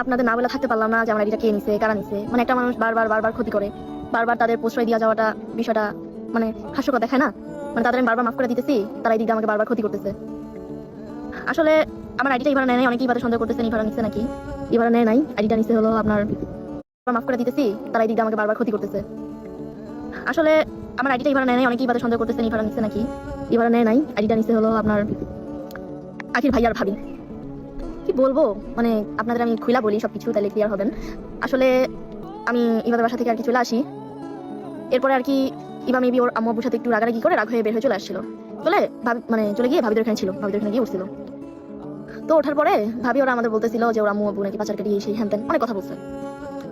আপনাদের না বলে থাকতে পারলাম না যে আমার আইডিটা কে নিছে, কারা নিছে। মানে একটা মানুষ বারবার বারবার ক্ষতি করে, বারবার তাদের প্রশ্রয় দিয়ে যাওয়াটা বিষয়টা মানে হাস্যকর দেখায় না। মানে তাদের আমি বারবার মাফ করে দিতেছি, তারা এই দিকটা আমাকে বারবার ক্ষতি করতেছে। আসলে আমার আইডিটা ইভারা নেয় নাই, অনেকেই ইভারা সন্দেহ করতেছেন ইভারা নিচ্ছে নাকি। ইভারা নেয় নাই, আইডিটা নিচ্ছে হলো আপনার, মাফ করে দিতেছি, তারা এই দিকটা আমাকে বারবার ক্ষতি করতেছে। আসলে আমার আইডিটা ইভারা নেয় নাই, অনেকেই ইভারা সন্দেহ করতেছেন ইভারা নিচ্ছে নাকি। ইভারা নেয় নাই, আইডিটা নিচ্ছে হলো আপনার আখির ভাই আর ভাবি। কি বলবো, মানে আপনাদের আমি খুইলা বলি সবকিছু, তাহলে ক্লিয়ার হবেন। আসলে আমি ইভাদের বাসা থেকে আর কি চলে আসি। এরপরে আর কি ইভা মেবি ওর আম্মু আব্বুর সাথে একটু রাগারাগি করে রাগ হয়ে বের হয়ে চলে আসছিল। মানে চলে গিয়ে ভাবিদের ওখানে ছিল, ভাবিদের ওখানে গিয়ে উঠছিল। তো ওঠার পরে ভাবি ওরা আমাদের বলতেছিল যে ওর আম্মু আব্বু নাকি পাচার কাটিয়ে সেই হ্যান ত্যান অনেক কথা বলছে।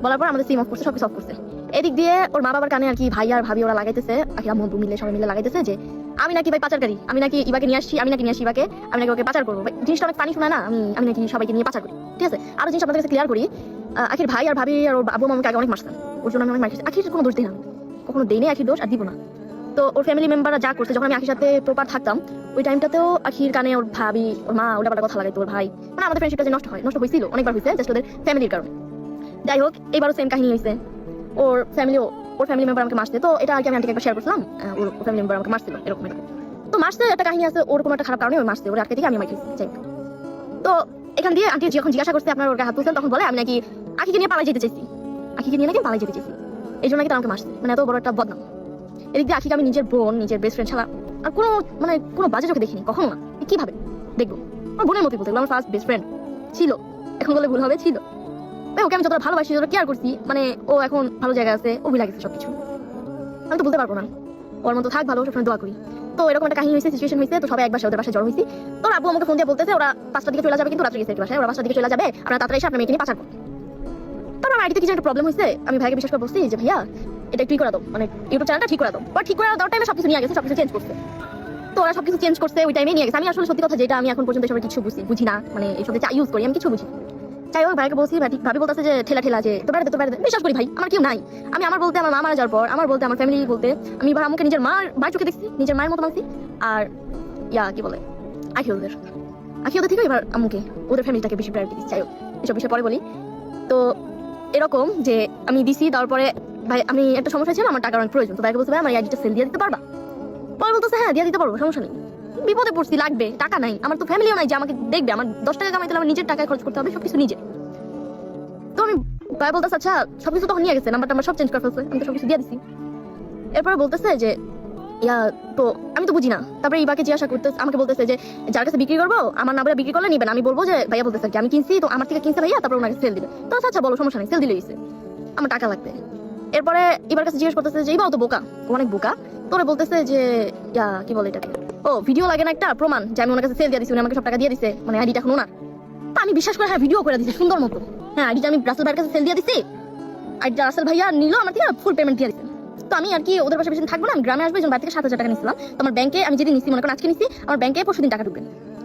বলার পর আমাদের সিম অফ করছে, সবকিছু অফ করছে। এদিক দিয়ে ওর মা বাবার কানে আর কি ভাই আর ভাবি ওরা লাগাইতেছে, আখির আম্মু আব্বু মিলে সবাই মিলে লাগাইতেছে যে আমি নাকি ভাই পাচারকারী, আমি নাকি ইবাকে নিয়ে আসছি, আমি নাকি নিয়ে আসি ইবাকে, আমি নাকি ওকে পাচার করবো। জিনিসটা অনেক পানি শোনায় না, আমি নাকি সবাইকে নিয়ে পাচার করি। ঠিক আছে, আরো জিনিস আপনাদের কাছে ক্লিয়ার করি। আখির ভাই আর ভাবি আর ওর আব্বু আমাকে আগে অনেক মারছেন, ওর জন্য আমি অনেক মারছি। আখির কোনো দোষ দিই না, কখনো দেই নেই আখির দোষ, আর দিব না। তো ওর ফ্যামিলি মেম্বাররা যা করছে, যখন আমি আখির সাথে প্রপার থাকতাম ওই টাইমটাতেও আখির কানে ওর ভাবি ওর মা ওটা কথা লাগাইতো, ওর ভাই, মানে আমাদের ফ্রেন্ডশিপটা যে নষ্ট হয়েছিল অনেকবার হয়েছে, জাস্ট ওদের ফ্যামিলির কারণে। যাই হোক, এবারও সেম কাহিনী হয়েছে, ওর ফ্যামিলি মেম্বার আমাকে মারছে। তো এটা আর কি আমি আন্টিকে একবার শেয়ার করছিলাম, ওর ফ্যামিলি মেম্বার আমাকে মারছিল এরকম। তো মারছে একটা কাহিনী আছে, ওর কোনো একটা খারাপ কারণে ওর মারছে, ওর আটকে থেকে আমি মাইছি। যাই তো এখান দিয়ে আন্টি যখন জিজ্ঞাসা করছে আপনার ওর হাত তুলছেন, তখন বলে আমি নাকি আখিকে নিয়ে পালাই যেতে চাইছি, আখিকে নিয়ে নাকি পালাই যেতে চাইছি, এই জন্য নাকি আমাকে মারছে। মানে এত বড় একটা বদনাম। এদিক দিয়ে আখিকে আমি নিজের বোন, নিজের বেস্ট ফ্রেন্ড ছাড়া আর কোনো বাজে চোখে দেখিনি কখনো না। কিভাবে দেখবো, আমার বোনের মতোই বলতে, আমার ফার্স্ট বেস্ট ফ্রেন্ড ছিল, এখন বলে ভুল হবে, ছিল। ওকে আমি যতটা ভালোবাসি, যতটা কেয়ার করছি, মানে ও এখন ভালো জায়গায় আছে, ও ভুলে গেছে সবকিছু। আমি তো বলতে পারবো না, ওর মতো থাক ভালো, সবসময় দোয়া করি। তো এরকম একটা কাহিনী হয়েছে, সিচুয়েশন হয়েছে। তো সবাই একবার ওদের বাসায় জড়ো হয়েছি। তো আব্বু আমাকে ফোন দিয়ে বলতেছে ওরা 5টার দিকে চলে যাবে, কিন্তু রাত্রে গেছে বাসায়, ওরা 5টার দিকে চলে যাবে, আপনারা তাড়াতাড়ি এসে আপনার মেয়েকে নিয়ে পাচার করুন। তো আমার আইডিতে কিছু একটা প্রবলেম হয়েছে, আমি ভাইকে বিশ্বাস করে বলছি যে ভাইয়া এটা ঠিক করে দাও, মানে ইউটিউব চ্যানেলটা ঠিক করে দাও। বাট ঠিক করে দেওয়ার টাইমে সবকিছু নিয়ে গেছে, সবকিছু চেঞ্জ করছে। তো ওরা সবকিছু চেঞ্জ করছে ওই টাইমে নিয়ে গেছে। আমি আসলে সত্যি কথা যেটা, আমি এখন পর্যন্ত এসবের কিছু বুঝি না, মানে এইসব যা ইউজ করি আমি কিছু বুঝি। যাই হোক, ভাইকে বলছি, ভাবি বলতেছে যে ঠেলা যে তো বেড়াতে বিশ্বাস করি ভাই, আমার কেউ নাই। আমার বলতে আমার মা মারা যাওয়ার পর, আমার বলতে আমার ফ্যামিলি বলতে, আমি এবার আমাকে নিজের মায়ের চোখে দেখছি, নিজের মায়ের মতো মানছি। আর কি বলে আখি ওদের থেকে এবার আম্মুকে, ওদের ফ্যামিলিটাকে বেশি প্রায়োরিটি দিচ্ছি। যাই হোক, এসব বিষয়ে পরে বলি। তো এরকম যে আমি দিছি, তারপরে ভাই আমি একটা সমস্যা ছিল, আমার টাকার অনেক প্রয়োজন। তো ভাইকে বলছে ভাই আমার আইডিটা সেল দিয়ে দিতে পারবা? পরে বলতেছে হ্যাঁ দিয়ে দিতে পারবো, সমস্যা নেই। বিপদে পড়ছি, লাগবে, টাকা নাই, আমার তো ফ্যামিলিও নাই যে আমাকে দেখবে। আমার 10 টাকা কামাইতে হলে আমার নিজের টাকায় খরচ করতে হবে, সবকিছু নিজে। তো আমি ভাই বলতেছে আচ্ছা, সবকিছু তখন নিয়ে গেছে, নাম্বার সব চেঞ্জ করে ফেলছে, আমি তো সবকিছু দিয়ে দিছি। এরপরে বলতেছে যে তো আমি তো বুঝি না। তারপরে ইবাকে জিজ্ঞাসা করতে, আমাকে বলতেছে যে যার কাছে বিক্রি করবো, আমার না বলে বিক্রি করলে নিবেন। আমি বলবো যে ভাইয়া বলতেছে কি আমি কিনছি, তো আমার থেকে কিনছে ভাইয়া, তারপর ওনাকে সেল দিবে। তো আচ্ছা বলো, সমস্যা নেই, সেল দিলে দিছে, আমার টাকা লাগবে। এরপরে এবার কাছে জিজ্ঞেস করতেছে যে ইবাও তো বোকা, অনেক বোকা। তোরে বলতেছে যে কি বলে এটাকে, ও ভিডিও লাগে না একটা প্রমাণ যে আমি ওনার কাছে সেল দিয়ে দিছি, উনি আমাকে সব টাকা দিয়ে দিছে, মানে আইডিটা এখন ওনার। তো আমি বিশ্বাস করে হ্যাঁ ভিডিও করে দিছি সুন্দর মতো, হ্যাঁ আইডিটা আমি রাসেল ভাইয়ের কাছে সেল দিয়ে দিছি, আইডিটা রাসেল ভাইয়া নিল আমার থেকে, ফুল পেমেন্ট দিয়ে দিছে। তো আমি আর কি ওদের পাশে বেশি থাকবো না, আমি গ্রামে আসবো, এই জন্য বাড়ি থেকে 7,000 টাকা নিছিলাম। তো আমার ব্যাংকে আমি যেদিন নিছি, মনে করেন আজকে নিছি, আমার ব্যাংকে পরশুদিন টাকা ঢুকবে।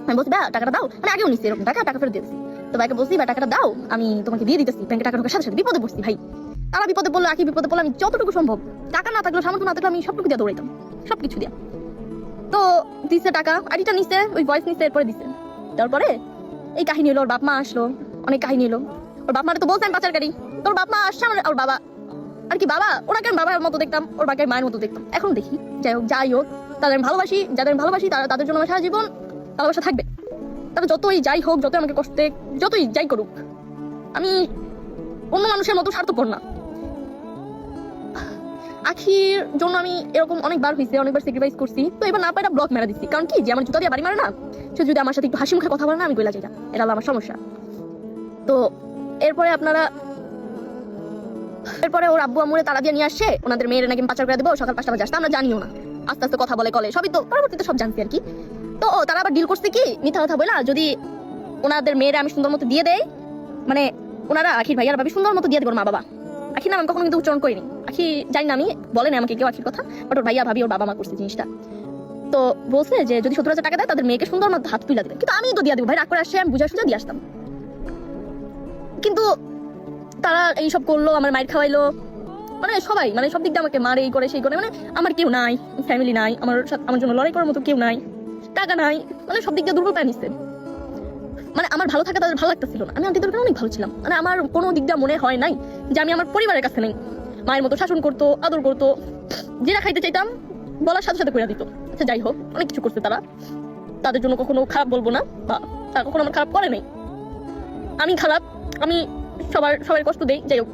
আমি বলছি ভাই টাকাটা দাও, মানে আগেও নিছি এরকম টাকা ফেরত দিয়ে দিছি। তো ভাইকে বলছি ভাই টাকাটা দাও, আমি তোমাকে দিয়ে দিতেছি। ব্যাংকে টাকা ঢোকার সাথে সাথে বিপদে পড়ছি ভাই, তারা বিপদে পড়লো, আখি বিপদে পড়লো, আমি যতটুকু সম্ভব টাকা না থাকলো, সামর্থ্য না থাকলো, আমি সবটুকু দিয়ে দৌড়াইতাম, সবকিছু দিয়া। তো দিছে টাকা, আইডিটা নিছে, ওই ভয়েস নিছে, এরপরে দিছে। তারপরে এই কাহিনী হলো, ওর বাপ মা আসলো, অনেক কাহিনী হলো। ওর বাপ মারে তো বলছে আমি পাচারকারী, তোর বাপ মা আসছে, ওর বাবা আর কি বাবা, ওনাকে আমি বাবার মতো দেখতাম, ওর বাকে মায়ের মতো দেখতাম, এখন দেখি। যাই হোক তাদের আমি ভালোবাসি, যাদের আমি ভালোবাসি তাদের জন্য আমার সারা জীবন ভালোবাসা থাকবে। তবে যতই যাই হোক, যতই আমাকে কষ্টে, যতই যাই করুক, আমি অন্য মানুষের মতো স্বার্থপর না। আখির জন্য আমি এরকম অনেকবার স্যাক্রিফাইস করছি। তো এবার না পাইটা ব্লক মেরা দিচ্ছি, কারণ কি যে আমার জুতা দিয়ে বাড়ি মারে না, সে যদি আমার সাথে একটু হাসি মুখে কথা বলে না, আমি গলা যাই, এটা হলো আমার সমস্যা। তো এরপরে ওর আব্বু আম্মুরে তালা দিয়ে নিয়ে আসছে, ওনাদের মেয়ের নাকি পাচার করে দেবো, সকাল 5টা বাজে আসতে, আমরা জানিও না, আস্তে আস্তে কথা বলে কলে, সবই তো পরবর্তীতে সব জানছি আর কি। তো তারা আবার ডিল করছে কি মিথ্যা কথা বলে, যদি ওনাদের মেয়েরা আমি সুন্দর মতো দিয়ে দেয়, মানে ওনারা আখির ভাইয়ার ভাবি সুন্দর মতো দিয়ে দেবো মা বাবা। আখির নাম আমি কখনো কিন্তু উচ্চারণ করিনি, আখি জানি না, আমি বলে না আমাকে কেউ আখির কথা, বাট ওর ভাইয়া ভাবি ওর বাবা মা করছে জিনিসটা। তো বলছে যে যদি 70,000 টাকা দেয় তাদের মেয়েকে সুন্দর মতো হাত তুলে দেবে, কিন্তু আমি তো দিয়ে দেবো ভাই, রাগ করে আসছে, আমি বুঝা সুঝা দিয়ে আসতাম। কিন্তু তারা এইসব করলো, আমার মাইর খাওয়াইলো, মানে সবাই, মানে সব দিক দিয়ে আমাকে মারে, এই করে সেই করে, মানে আমার কেউ নাই, ফ্যামিলি নাই, আমার জন্য লড়াই করার মতো কেউ নাই, টাকা নাই, মানে সব দিক দিয়ে দুর্বল পায় নিচ্ছে। মানে আমার ভালো থাকা তাদের ভালো লাগতেছিল না। আমি আন্টিদের অনেক ভালো ছিলাম, মানে আমার কোনো দিক দিয়ে মনে হয় নাই যে আমি আমার পরিবারের কাছে নেই। মায়ের মতো শাসন করতো, আদর করতো, যেটা খাইতে চাইতাম বলার সাথে সাথে করে দিত। আচ্ছা যাই হোক, অনেক কিছু করছে তারা, তাদের জন্য কখনো খারাপ বলবো না, বা তারা কখনো আমার খারাপ করে নাই। আমি খারাপ, আমি সবার কষ্ট দেই, যাই হোক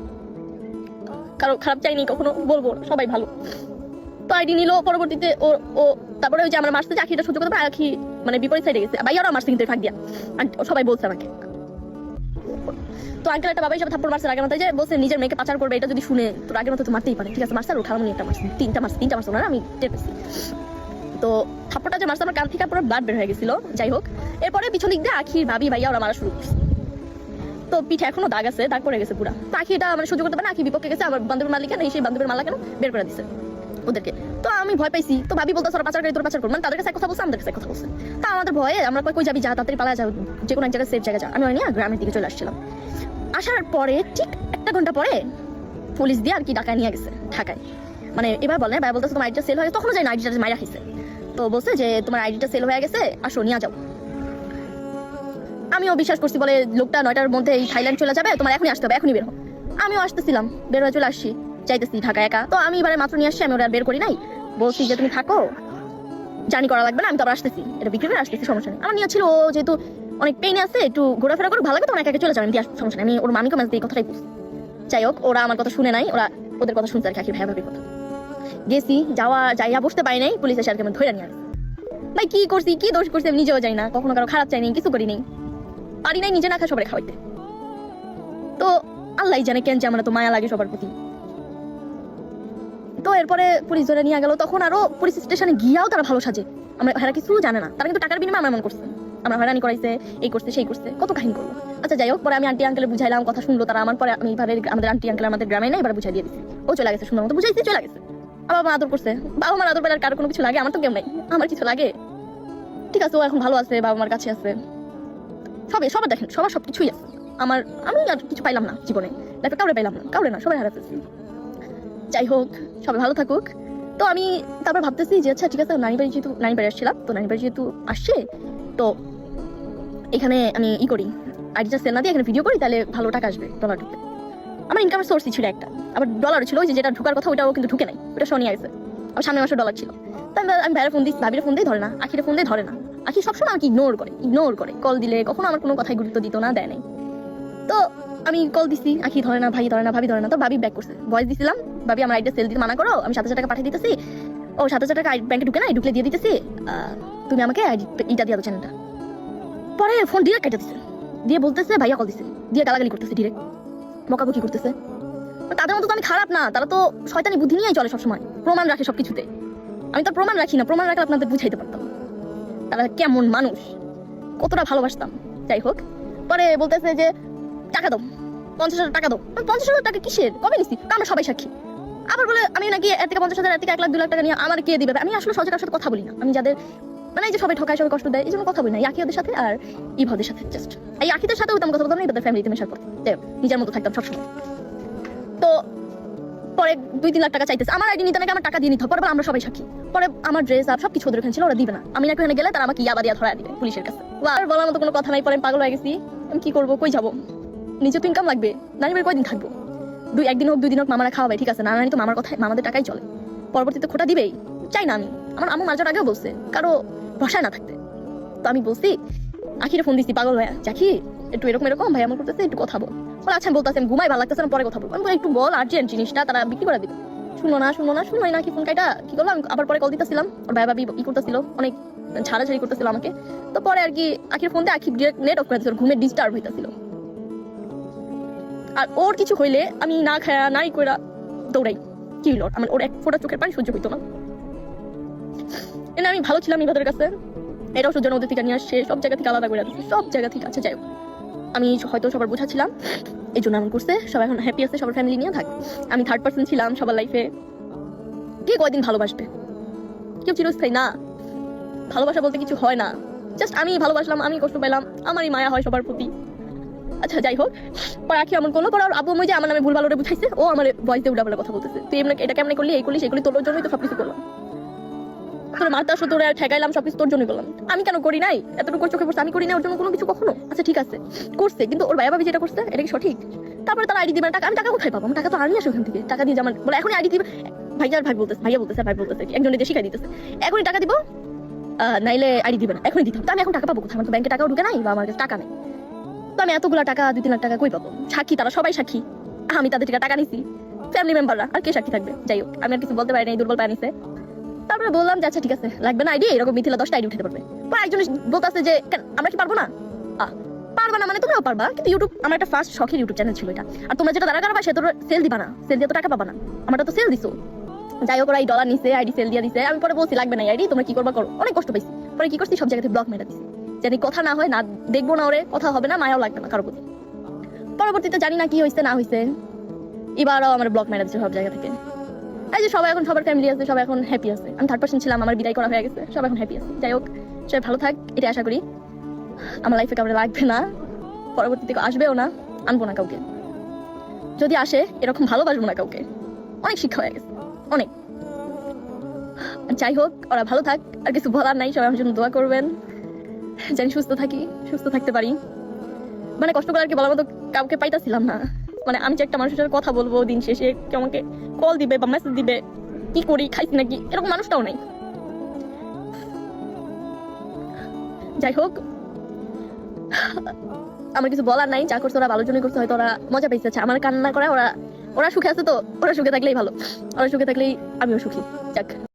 কারো খারাপ চাইনি, কখনো বলবো না, সবাই ভালো। তো আইডি নিল, পরবর্তীতে ও তারপরে ওই যে আমার মারছে যে আখিটা সহ্য করতে পারে, আখি মানে বিপরীত সাইডে গেছে, ভাইয়ারও মারছে কিন্তু ফাঁক দিয়া, সবাই বলছে আমাকে। তো আঙ্কেল একটা বাবা হিসাবে থাপ্পড় মারছে আগের মাথায়, যে বলছে নিজের মেয়েকে পাচার করবে, এটা যদি শুনে তোর আগের মতো তো মারতেই পারে। ঠিক আছে মারছে, আর খারাপনি একটা মারছে, তিনটা মারছে ওনারা, আমি টের পেয়েছি। তো থাপ্পড়টা যে মারছে আমার কান থেকে পুরো ব্লাড বের হয়ে গেছিল। যাই হোক, এরপরে পিছন দিক দিয়ে আখির ভাবি ভাইয়া ওরা মারা শুরু করছে। তো পিঠে এখনো দাগ আছে, দাগ পড়ে গেছে পুরা। তো আখি এটা মানে সহ্য করতে পারে না, আখি বিপক্ষে গেছে, আমার বান্ধবীর মালিক কেন, সেই বান্ধবীর মালা কেন বের করে দিছে ওদেরকে। তো আমি ভয় পাইছি, তো ভাবি বলতে তোর পাচার করি, তোর পাচার করবো, মানে তাদের কাছে কথা বলছে, আমাদের কাছে কথা বলছে। তা আমাদের ভয়ে আমরা কই যাবি, যা তাড়াতাড়ি পালা যাও, যে কোনো এক জায়গায় সেফ জায়গা যা। আমি নিয়ে গ্রামের দিকে চলে আসছিলাম। আসার পরে ঠিক 1 ঘন্টা পরে পুলিশ দিয়ে আর কি ঢাকায় নিয়ে গেছে, ঢাকায়। মানে এবার বলে ভাই বলতেছে তোমার আইডিটা সেল হয়ে গেছে, তখন যাই না, আইডিটা মাইরা খাইছে। তো বলছে যে তোমার আইডিটা সেল হয়ে গেছে, আসো নিয়ে যাও। আমিও বিশ্বাস করছি, বলে লোকটা 9টার মধ্যে এই থাইল্যান্ড চলে যাবে, তোমার এখনই আসতে হবে, এখনই বের হো। আমিও আসতেছিলাম, বের হয়ে চলে আসছি, যাইতেছি ঢাকা একা। তো আমি এবারে মাত্র নিয়ে আসছি, আমি ওরা বের করি নাই, বলছি যে তুমি থাকো, জার্নি করা লাগবে না, আমি তো আবার আসতেছি, এটা বিক্রি করে আসতেছি, সমস্যা নেই। আমার নিয়ে ছিল ও যেহেতু অনেক পেইনে আছে, একটু ঘোরাফেরা করে ভালো লাগে, তো একা চলে যাবে, আমি সমস্যা নেই। আমি ওর মামিকে মাঝে এই কথাটাই বলছি। যাই হোক, ওরা আমার কথা শুনে নাই, ওরা ওদের কথা শুনতে আর কি, ভাই ভাবির কথা। গেছি, যাইয়া বসতে পারি নাই, পুলিশ এসে আর কি আমার ধরে নিয়ে আসে। ভাই কি করছি, কি দোষ করছি আমি নিজেও যাই না, কখনো কারো খারাপ চাইনি, কিছু করি নাই, পারি নাই নিজে না খা সবাই খাওয়াইতে। তো আল্লাহ জানে কেন যে আমার তো মায়া লাগে সবার প্রতি। তো এরপরে পুলিশ ধরে নিয়ে গেল, তখন আরো পুলিশ স্টেশনে গিয়াও তারা ভালো সাজে, আমরা হেরা কিছু জানে না, তারা কিন্তু টাকার বিনিময়ে আমার মন করছে, আমরা হয়রানি করাইছে, এই করছে সেই করছে, কত কাহিনী করবো। আচ্ছা যাই হোক, পরে আমি আন্টি আঙ্কেলে বুঝাইলাম, কথা শুনলো তারা আমার। পরে আমি এবারে আমাদের আন্টি আঙ্কেল আমাদের গ্রামে না, এবার বুঝাই দিয়ে দিচ্ছি, ও চলে গেছে, সুন্দর মতো বুঝাইছি, চলে গেছে। বাবা মা আদর করছে, বাবা মার আদর পেলে কারো কোনো কিছু লাগে, আমার তো কেউ নাই, আমার কিছু লাগে? ঠিক আছে, ও এখন ভালো আছে, বাবা মার কাছে আছে, সবার দেখেন, সবার সবকিছুই আছে। আমি আর কিছু পাইলাম না জীবনে, লাইফে কাউরে পাইলাম না, কাউরে না, সবাই হারা ফেলছি। যাই হোক, সবাই ভালো থাকুক। তো আমি তারপর ভাবতেছি যে আচ্ছা ঠিক আছে, নানি বাড়ি আসছিলাম, তো নানি বাড়ি যেহেতু আসছে, তো এখানে আমি করি, আইডিটা সেল না দিয়ে এখানে ভিডিও করি, তাহলে ভালো টাকা আসবে, ডলার ঢুকবে। আমার ইনকামের সোর্সই ছিল একটা, আবার ডলার ছিল, ওই যেটা ঢুকার কথা ওটাও কিন্তু ঢুকে নাই, ওটা শনি আছে, আবার সামনের মাসে ডলার ছিল। তাই আমি ভাইয়ের ফোন দিই, ভাবির ফোন দিয়ে ধরে না, আখির ফোন দিয়ে ধরে না। আখি সবসময় আমাকে ইগনোর করে, কল দিলে কখনো আমার কোনো কথায় গুরুত্ব দিত না, দেয় নাই। তো আমি কল দিছি, আখি ধরে না, ভাই ধরে না, ভাবি ধরে না। তো ভাবি ব্যাক করছে, ভয়েস দিছিলাম, ভাবি আমার আইডিয়া সেল দিতে মানা করো, আমি 7,000 টাকা পাঠিয়ে দিতেছি, ও 7,000 টাকা ব্যাংকে ঢুকে নাই, ঢুকলে দিয়ে দিতেছি, তুমি আমাকে ইটা দিয়ে দাও চ্যানেলটা। পরে ফোন ডিরেক্ট কেটে দিচ্ছে, দিয়ে বলতেছে ভাইয়া কল দিছে, দিয়ে গালাগালি করতেছে, ডিরেক্ট বকাবকি করতেছে। তাদের মতো তো আমি খারাপ না, তারা তো শয়তানি বুদ্ধি নিয়েই চলে সবসময়, প্রমাণ রাখে সবকিছুতে। আমি তো প্রমাণ রাখি না, প্রমাণ রাখলে আপনাদের বুঝাইতে পারতাম তারা কেমন মানুষ, কতটা ভালোবাসতাম। যাই হোক, পরে বলতেছে যে টাকা দাও, 50,000 টাকা দাও। 50,000 টাকা কিসের, কবে নিছি, আমরা সবাই সাক্ষী। আবার বলে আমি নাকি এর থেকে 50,000, এর থেকে 1 লাখ 2 লাখ টাকা নিয়ে আমার কে দিবে। আমি আসলে সহজে কারোর সাথে কথা বলি না, আমি যাদের মানে এই যে সবাই ঠকায়, সবাই কষ্ট দেয়, এই জন্য কথা বলি না। আখি ওদের সাথে আর ইভাদের সাথে, জাস্ট এই আখিদের সাথে আমি কথা বলতাম না, তাদের ফ্যামিলিতে মেশার পর নিজের মতো থাকতাম সবসময়। তো পরে 2-3 লাখ টাকা চাইতেছে, আমার আইডি নিতে নাকি আমার টাকা দিয়ে নিতে হবে, পরে আমরা সবাই সাক্ষী। পরে আমার ড্রেস আর সবকিছু ওদের এখানে ছিল, ওরা দিবে না, আমি নাকি ওখানে গেলে তারা আমাকে ইয়াবা দিয়া ধরা দিবে পুলিশের কাছে। আর বলার মতো কোনো কথা নাই, পরে আমি পাগল হয়ে গেছি, আমি কি করবো, কই যাবো, নিজে তো ইনকাম লাগবে, নানি বাড়ি কয়দিন থাকবো, একদিন হোক 2 দিন হোক মামারা খাওয়াবে, ঠিক আছে, নানি তো মামার কথায়, মামাদের টাকাই চলে, পরবর্তীতে খোটা দিবেই, চাই না আমি। আমার আম্মু মার আগেও বলছে কারো ভরসায় না থাকতে। তো আমি বলছি, আখিরে ফোন দিচ্ছি পাগল ভাইয়া, জাকি একটু এরকম ভাই আমার করতেছে, একটু কথা বল। বলে আচ্ছা বলতেছে, আমি ঘুমাই, ভালো লাগতেছে না, পরে কথা বলবো। আমি একটু বল, আর্জেন্ট জিনিসটা, তারা বিক্রি করে দিবে। শুনলো না কি ফোন কাইটা কি করলাম, আবার পরে কল দিতেছিলাম, ওর ভাই ভাবি করতেছিল, অনেক ঝাড়াঝাড়ি করতেছিল আমাকে। তো পরে আর কি আখির ফোন দিয়ে আখি নেট অফ করে দিচ্ছিল, ঘুমের ডিস্টার্ব হইতেছিল। আর ওর কিছু হইলে আমি না খায়া নাই কইরা দৌড়াই, কি হইল আমার, ওর এক ফোঁটা চোখের পানি সহ্য হইতো না। এনে আমি ভালো ছিলাম ইবাদের কাছে, এটাও সহ্য ওদের থেকে নিয়ে আসছে, সব জায়গা থেকে আলাদা করে দিচ্ছে, সব জায়গা থেকে। আচ্ছা যাই হোক, আমি হয়তো সবার বোঝাচ্ছিলাম, এই জন্য এমন করছে, সবাই এখন হ্যাপি আছে, সবার ফ্যামিলি নিয়ে থাকে। আমি 3rd পার্সন ছিলাম সবার লাইফে। কে কয়দিন ভালোবাসবে, কেউ চিরস্থায়ী না, ভালোবাসা বলতে কিছু হয় না, জাস্ট আমি ভালোবাসলাম, আমি কষ্ট পেলাম, আমারই মায়া হয় সবার প্রতি। আচ্ছা যাই হোক, পরে আখি এমন করলো, পরে আব্বু যে আমার নামে ভুল ভালো বুঝাইছে, ও আমার ভয়েসে উল্টা পাল্টা কথা বলতেছে, তুই এটা কেমন করলি, এই করলি সেই করলি, তোর জন্যই তো সবকিছু করলাম। তোর মারতে আসো, তোর ঠেকাইলাম, সবকিছু তোর জন্য করলাম। আমি কেন করি নাই? এতটুকু চোখে পড়ছে, আমি করি না ওর জন্য কোনো কিছু কখনো? আচ্ছা ঠিক আছে করছে, কিন্তু ওর ভাইয়া ভাবি যেটা করছে এটা কি সঠিক? তারপরে তার আইডি দিবে না, টাকা আমি টাকা কোথায় পাবো? আমি টাকা তো আনি আসি ওখান থেকে, টাকা দিয়ে জামান বলে এখনই আইডি দিবে। ভাই বলতেছে কি একজনে শিখাই দিতেছে এখনই টাকা দিব, নাইলে আইডি দিবে না, এখনই দিতে হবে। তো আমি এখন টাকা পাবো কোথায়? আমার তো ব্যাংকে টাকাও ঢুকে নাই বা আমার কাছে টাকা নেই। তো আমি এতগুলা টাকা 2-3 লাখ টাকা কই পাবো? সাক্ষী তারা, সবাই সাক্ষী, আমি তাদের থেকে টাকা নিছি, ফ্যামিলি মেম্বাররা, আর কে সাক্ষী থাকবে? যাই হোক, আমি আর কিছু বলতে পারি নাই, দুর্বল পায় নিছে। তারপরে বললাম যে আচ্ছা ঠিক আছে, লাগবে না আইডি, এরকম মিথিলা 10টা আইডি উঠাতে পারবে। পরে একজন বলতেছে যে আমরা কি পারবো না? পারবা না মানে তোমরাও পারবা, কিন্তু ইউটিউব আমার একটা ফার্স্ট শখের ইউটিউব চ্যানেল ছিল এটা। আর তোমরা যেটা দ্বারা করবা সেটা সেল দিবা না, সেল দিয়ে তো টাকা পাবা না, আমারটা তো সেল দিছো। যাই হোক, ওরা এই ডলার নিছে, আইডি সেল দিয়ে দিছে। আমি পরে বলছি লাগবে না আইডি, তোমরা কি করবা করো। অনেক কষ্ট পাইছি। পরে কি করছি, সব জায়গাতে ব্লক মেরে দিছি, জানি কথা না হয়, না দেখবো না, ওরে কথা হবে না, মায়াও লাগবে না কারো প্রতি। পরবর্তীতে জানি না কি হয়েছে না হয়েছে, এবারও আমার ব্লক মেরে দিচ্ছে সব জায়গা থেকে। এই যে সবাই এখন, সবার ফ্যামিলি আছে, সবাই এখন হ্যাপি আছে। আমি 3rd ছিলাম, আমার বিদায় করা হয়ে গেছে, সবাই এখন হ্যাপি আছে। যাই হোক, সবাই ভালো থাক, এটা আশা করি। আমার লাইফে কাউকে লাগবে না, পরবর্তীতে আসবেও না, আনবো না কাউকে। যদি আসে এরকম ভালোবাসবো না কাউকে। অনেক শিক্ষা হয়ে গেছে, অনেক। যাই হোক, ওরা ভালো থাক, আর কিছু বলার নাই। সবাই আমার জন্য দোয়া করবেন, জানি সুস্থ থাকি, সুস্থ থাকতে পারি। মানে কষ্ট করে আর কি বলার মতো কাউকে পাইতাছিলাম না। মানে আমি যে একটা মানুষের সাথে কথা বলবো, দিন শেষে কেউ আমাকে কল দিবে বা মেসেজ দিবে, কি করি, খাইছি নাকি, এরকম মানুষটাও নাই। যাই হোক, আমার কিছু বলার নাই। যা করছে ওরা ভালোর জন্য করছে, হয়তো ওরা মজা পেয়েছে। আমার কান্না করা, ওরা সুখে আছে, তো ওরা সুখে থাকলেই ভালো, ওরা সুখে থাকলেই আমিও সুখী। যাক।